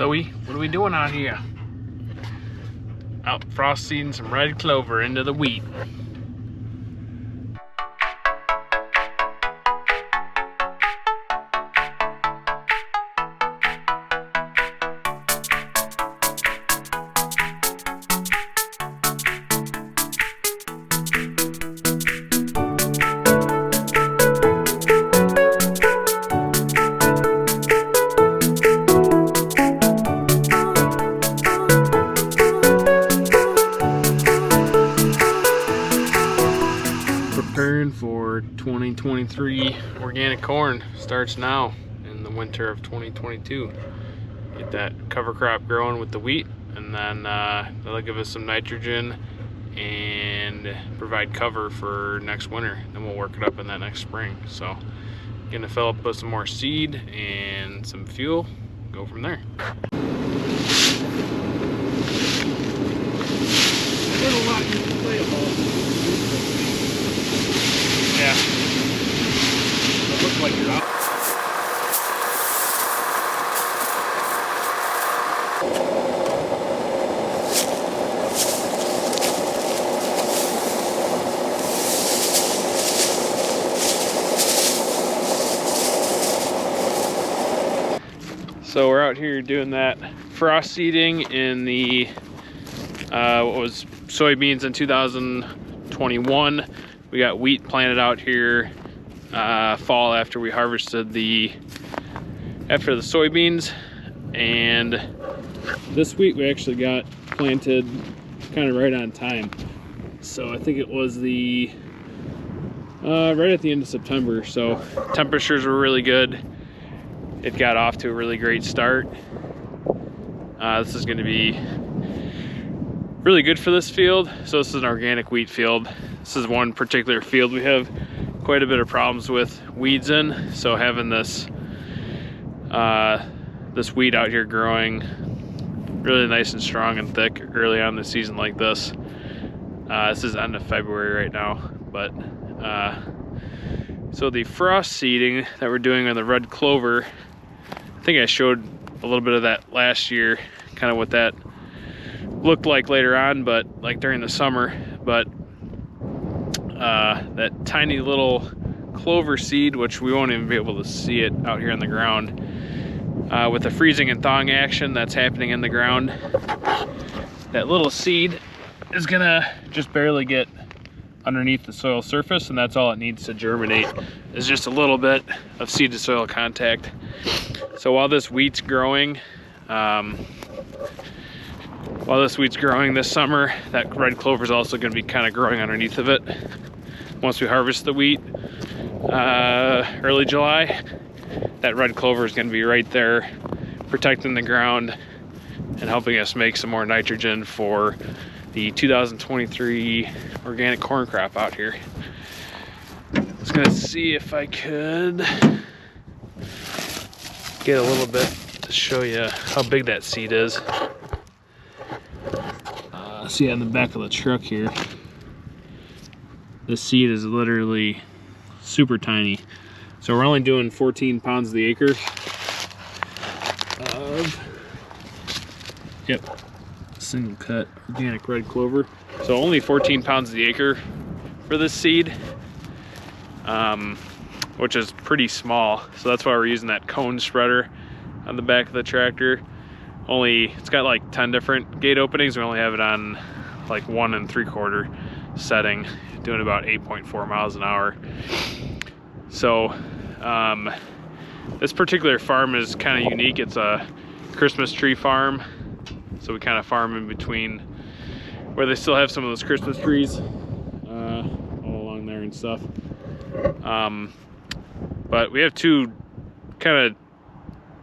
Zoe, what are we doing out here? Out frosting some red clover into the wheat. Preparing for 2023 organic corn starts now in the winter of 2022. Get that cover crop growing with the wheat, and then that'll give us some nitrogen and provide cover for next winter. Then we'll work it up in that next spring. So gonna fill up with some more seed and some fuel, go from there. There's a lot you can play about. Yeah. It looks like you're out. So we're out here doing that frost seeding in the what was soybeans in 2021. We got wheat planted out here fall after we harvested after the soybeans, and this wheat we actually got planted kind of right on time. So I think it was right at the end of September. So temperatures were really good. It got off to a really great start. This is going to be really good for this field. So this is an organic wheat field. This is one particular field we have quite a bit of problems with weeds in. So having this this wheat out here growing really nice and strong and thick early on in the season like this. This is end of February right now, but so the frost seeding that we're doing on the red clover, I think I showed a little bit of that last year, kind of what that looked like later on, but like during the summer. But that tiny little clover seed, which we won't even be able to see it out here on the ground, with the freezing and thawing action that's happening in the ground, that little seed is gonna just barely get underneath the soil surface, and that's all it needs to germinate, is just a little bit of seed to soil contact. So while this wheat's growing, this summer, that red clover is also going to be kind of growing underneath of it. Once we harvest the wheat early July, that red clover is going to be right there protecting the ground and helping us make some more nitrogen for the 2023 organic corn crop out here. I was going to see if I could get a little bit to show you how big that seed is. See on the back of the truck here, the seed is literally super tiny. So we're only doing 14 pounds the acre of, single cut organic red clover. So only 14 pounds the acre for this seed, which is pretty small. So that's why we're using that cone spreader on the back of the tractor. It's got like 10 different gate openings. We only have it on like 1 3/4 setting, doing about 8.4 miles an hour. So this particular farm is kind of unique. It's a Christmas tree farm. So we kind of farm in between where they still have some of those Christmas trees all along there and stuff. But we have two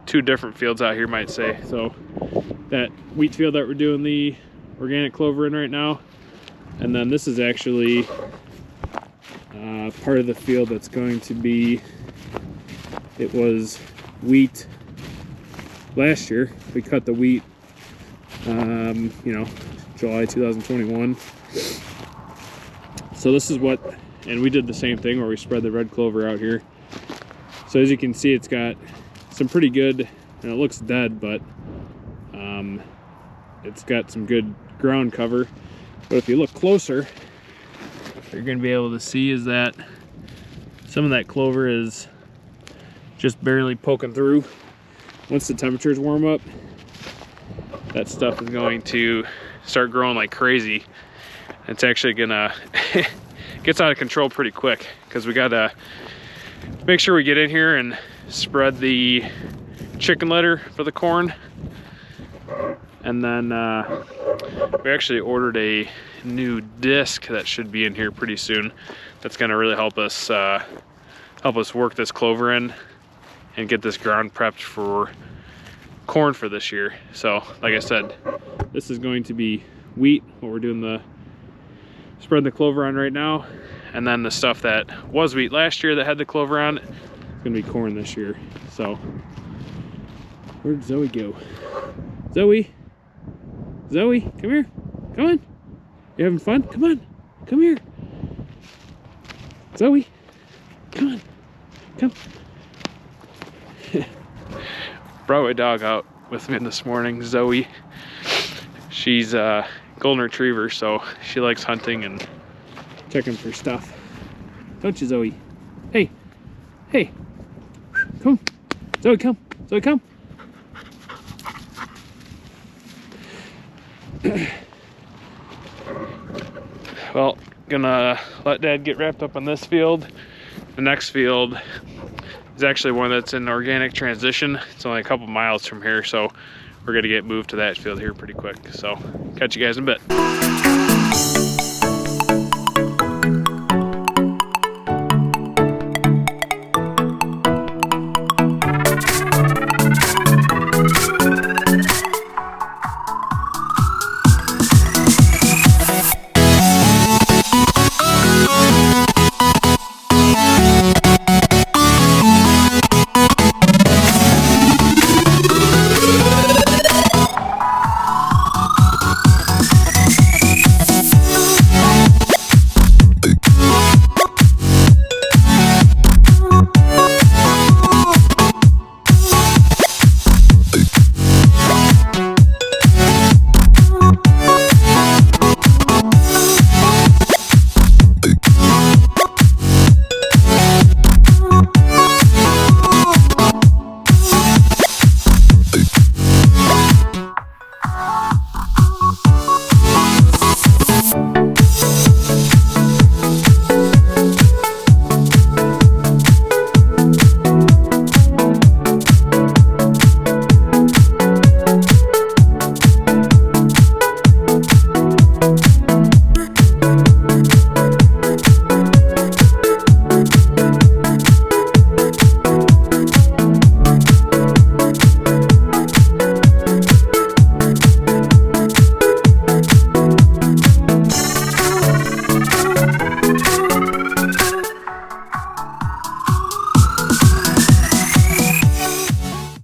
different fields out here, might say. So that wheat field that we're doing the organic clover in right now, and then this is actually part of the field that's going to be, it was wheat last year. We cut the wheat July 2021. So this is what, and we did the same thing where we spread the red clover out here. So as you can see, it's got some pretty good, and it looks dead, but It's got some good ground cover, but if you look closer, what you're gonna be able to see is that some of that clover is just barely poking through. Once the temperatures warm up, that stuff is going to start growing like crazy. It's actually gonna gets out of control pretty quick, because we gotta make sure we get in here and spread the chicken litter for the corn. And then we actually ordered a new disc that should be in here pretty soon. That's gonna really help us work this clover in and get this ground prepped for corn for this year. So like I said, this is going to be wheat, what we're doing the spreading the clover on right now, and then the stuff that was wheat last year that had the clover on it, it's gonna be corn this year. So where'd Zoe go? Zoe, come here, come on. You having fun? Come on, come here. Zoe, come on, come. Brought my dog out with me this morning, Zoe. She's a golden retriever, so she likes hunting and checking for stuff. Don't you, Zoe? Hey, hey, come. Zoe, come. Zoe, come. Well, gonna let Dad get wrapped up on this field. The next field is actually one that's in organic transition. It's only a couple miles from here, so we're gonna get moved to that field here pretty quick. So catch you guys in a bit.